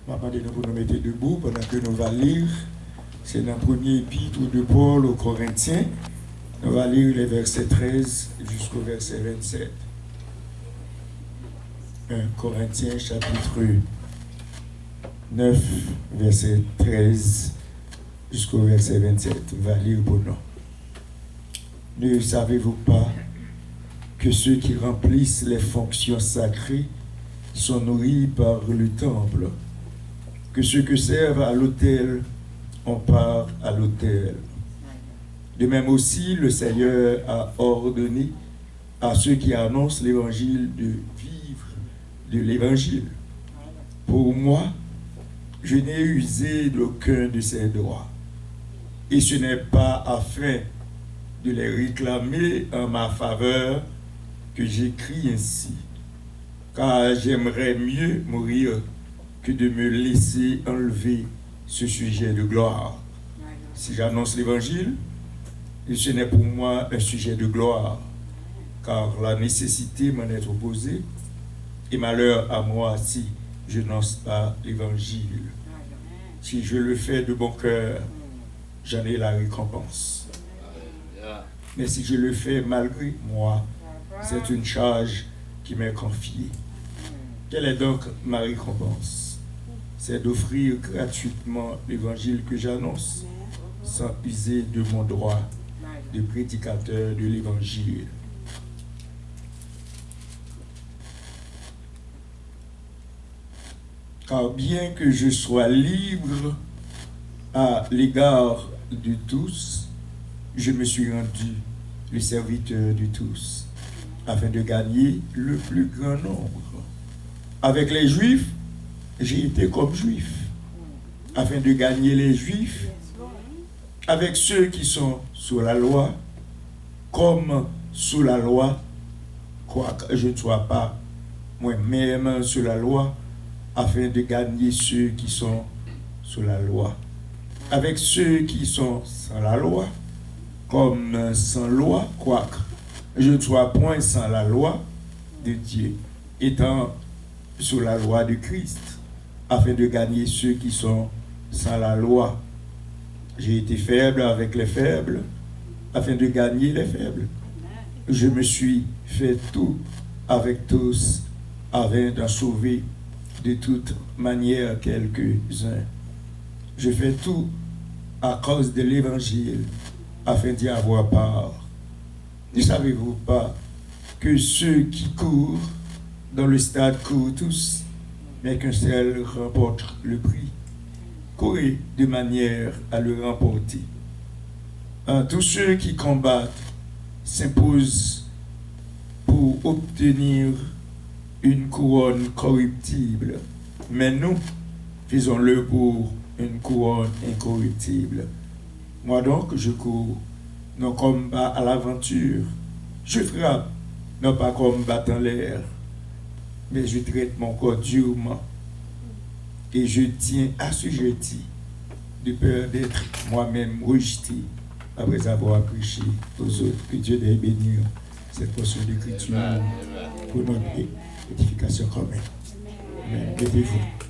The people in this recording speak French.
Maman de nous mettre debout pendant que nous allons lire. C'est dans le premier épître de Paul aux Corinthiens. On va lire les versets 13 jusqu'au verset 27. 1 Corinthiens chapitre 9, verset 13 jusqu'au verset 27. On va lire pour nous. Ne savez-vous pas que ceux qui remplissent les fonctions sacrées sont nourris par le temple, que ceux qui servent à l'autel ont part à l'autel. De même aussi, le Seigneur a ordonné à ceux qui annoncent l'évangile de vivre de l'évangile. Pour moi, je n'ai usé d'aucun de ces droits. Et ce n'est pas afin de les réclamer en ma faveur que j'écris ainsi. Car j'aimerais mieux mourir que de me laisser enlever ce sujet de gloire. Si j'annonce l'évangile, ce n'est pour moi un sujet de gloire, car la nécessité m'en est opposée, et malheur à moi si je n'annonce pas l'évangile. Si je le fais de bon cœur, j'en ai la récompense. Mais si je le fais malgré moi, c'est une charge qui m'est confiée. Quelle est donc ma récompense? C'est d'offrir gratuitement l'évangile que j'annonce, sans user de mon droit de prédicateur de l'évangile. Car bien que je sois libre à l'égard de tous, je me suis rendu le serviteur de tous, afin de gagner le plus grand nombre. Avec les Juifs, j'ai été comme Juif, afin de gagner les Juifs. Avec ceux qui sont sous la loi, comme sous la loi, quoique je ne sois pas moi-même sous la loi, afin de gagner ceux qui sont sous la loi. Avec ceux qui sont sans la loi, comme sans loi, quoique je ne sois point sans la loi de Dieu, étant sous la loi de Christ, afin de gagner ceux qui sont sans la loi. J'ai été faible avec les faibles, afin de gagner les faibles. Je me suis fait tout avec tous, afin d'en sauver de toute manière quelques-uns. Je fais tout à cause de l'évangile, afin d'y avoir part. Ne savez-vous pas que ceux qui courent dans le stade courent tous, mais qu'un seul remporte le prix? Courez de manière à le remporter. Tous ceux qui combattent s'imposent pour obtenir une couronne corruptible, mais nous faisons-le pour une couronne incorruptible. Moi donc, je cours, non comme bas à l'aventure. Je frappe, non pas comme battant l'air, mais je traite mon corps durement. Et je tiens assujetti de peur d'être moi-même rejeté après avoir prêché aux autres. Que Dieu les bénisse cette portion d'écriture pour notre édification commune. Amen. Mettez-vous.